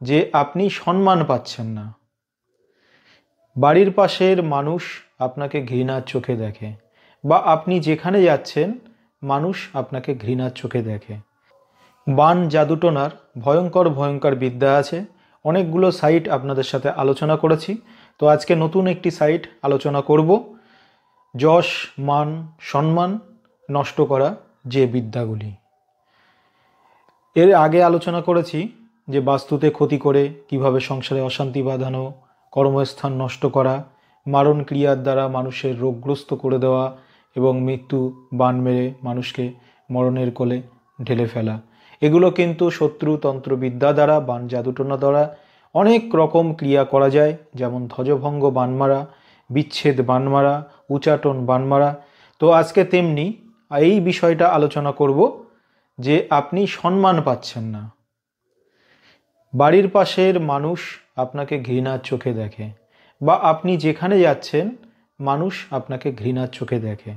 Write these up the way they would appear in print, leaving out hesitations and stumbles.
যে আপনি সম্মান পাচ্ছেন না। বাড়ির পাশের মানুষ আপনাকে ঘৃণার চোখে দেখে, বা আপনি যেখানে যাচ্ছেন মানুষ আপনাকে ঘৃণার চোখে দেখে। বান জাদুটোনার ভয়ঙ্কর ভয়ঙ্কর বিদ্যা আছে। অনেকগুলো সাইট আপনাদের সাথে আলোচনা করেছি, তো আজকে নতুন একটি সাইট আলোচনা করব। যশ মান সম্মান নষ্ট করা যে বিদ্যাগুলি। এর আগে আলোচনা করেছি যে বাস্তুতে ক্ষতি করে কিভাবে সংসারে অশান্তি বাঁধানো, কর্মস্থান নষ্ট করা, মারণ ক্রিয়ার দ্বারা মানুষের রোগগ্রস্ত করে দেওয়া এবং মৃত্যু বান মেরে মানুষকে মরণের কোলে ঢেলে ফেলা। এগুলো কিন্তু শত্রুতন্ত্রবিদ্যা দ্বারা, বান জাদুটোনা দ্বারা অনেক রকম ক্রিয়া করা যায়, যেমন ধ্বজভঙ্গ বান মারা, বিচ্ছেদ বান মারা, উচাটন বান মারা। তো আজকে তেমনি এই বিষয়টা আলোচনা করব যে আপনি সম্মান পাচ্ছেন না। বাড়ির পাশের মানুষ আপনাকে ঘৃণার চোখে দেখে, বা আপনি যেখানে যাচ্ছেন মানুষ আপনাকে ঘৃণার চোখে দেখে।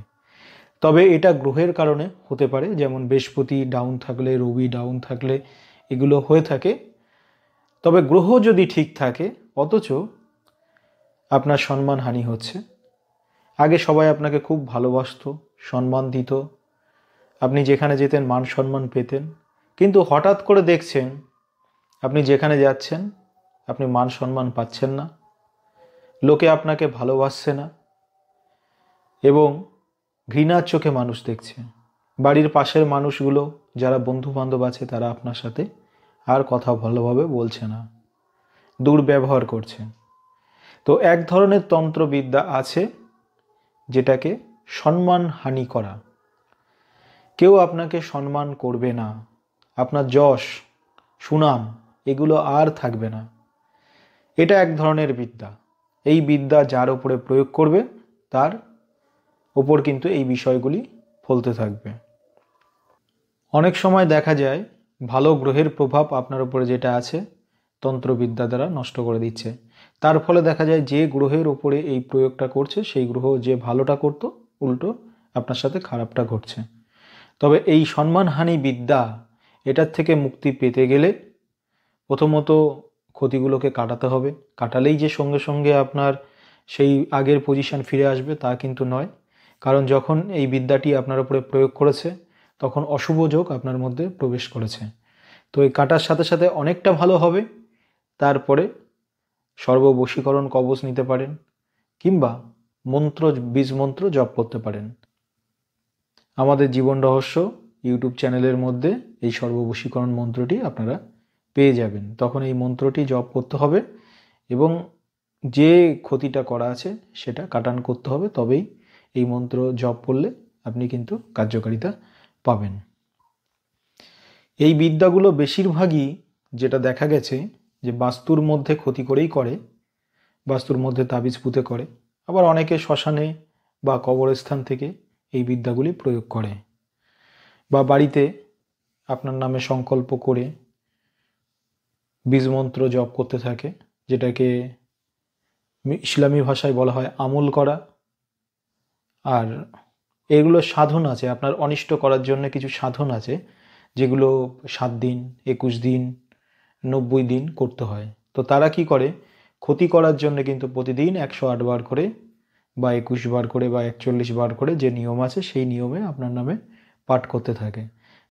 তবে এটা গ্রহের কারণে হতে পারে, যেমন বৃহস্পতি ডাউন থাকলে, রবি ডাউন থাকলে এগুলো হয়ে থাকে। তবে গ্রহ যদি ঠিক থাকে অথচ আপনার সম্মানহানি হচ্ছে। আগে সবাই আপনাকে খুব ভালোবাসতো, সম্মান দিত, আপনি যেখানে যেতেন মান সম্মান পেতেন। কিন্তু হঠাৎ করে দেখছেন আপনি যেখানে যাচ্ছেন আপনি মান সম্মান পাচ্ছেন না, লোকে আপনাকে ভালোবাসছে না এবং ঘৃণার চোখে মানুষ দেখছে। বাড়ির পাশের মানুষগুলো যারা বন্ধু বান্ধব আছে তারা আপনার সাথে আর কথা ভালোভাবে বলছে না, দুর্ব্যবহার করছে। তো এক ধরনের তন্ত্রবিদ্যা আছে যেটাকে সম্মানহানি করা। কেউ আপনাকে সম্মান করবে না, আপনার যশ সুনাম এগুলো আর থাকবে না। এটা এক ধরনের বিদ্যা। এই বিদ্যা যার উপরে প্রয়োগ করবে তার ওপর কিন্তু এই বিষয়গুলি ফলতে থাকবে। অনেক সময় দেখা যায় ভালো গ্রহের প্রভাব আপনার উপরে যেটা আছে তন্ত্রবিদ্যা দ্বারা নষ্ট করে দিচ্ছে। তার ফলে দেখা যায় যে গ্রহের উপরে এই প্রয়োগটা করছে সেই গ্রহ যে ভালোটা করতো উল্টো আপনার সাথে খারাপটা ঘটছে। তবে এই সম্মানহানি বিদ্যা এটার থেকে মুক্তি পেতে গেলে প্রথমত ক্ষতিগুলোকে কাটাতে হবে। কাটালেই যে সঙ্গে সঙ্গে আপনার সেই আগের পজিশন ফিরে আসবে তা কিন্তু নয়। কারণ যখন এই বিদ্যাটি আপনার উপরে প্রয়োগ করেছে তখন অশুভ যোগ আপনার মধ্যে প্রবেশ করেছে। তো এই কাটার সাথে সাথে অনেকটা ভালো হবে। তারপরে সর্ববশীকরণ কবচ নিতে পারেন, কিংবা বীজ মন্ত্র জপ করতে পারেন। আমাদের জীবন রহস্য ইউটিউব চ্যানেলের মধ্যে এই সর্ববশীকরণ মন্ত্রটি আপনারা পেয়ে যাবেন। তখন এই মন্ত্রটি জপ করতে হবে এবং যে ক্ষতিটা করা আছে সেটা কাটান করতে হবে, তবেই এই মন্ত্র জপ করলে আপনি কিন্তু কার্যকারিতা পাবেন। এই বিদ্যাগুলো বেশিরভাগই যেটা দেখা গেছে যে বাস্তুর মধ্যে ক্ষতি করেই করে, বাস্তুর মধ্যে তাবিজ পুঁতে করে। আবার অনেকে শ্মশানে বা কবরস্থান থেকে এই বিদ্যাগুলি প্রয়োগ করে, বা বাড়িতে আপনার নামে সংকল্প করে বীজমন্ত্র জপ করতে থাকে, যেটাকে ইসলামী ভাষায় বলা হয় আমল করা। আর এগুলো সাধন আছে, আপনার অনিষ্ট করার জন্য কিছু সাধন আছে যেগুলো 7 দিন 21 দিন 90 দিন করতে হয়। তো তারা কি করে, ক্ষতি করার জন্য কিন্তু প্রতিদিন 108 বার করে বা 21 বার করে বা 41 বার করে যে নিয়ম আছে সেই নিয়মে আপনার নামে পাঠ করতে থাকে।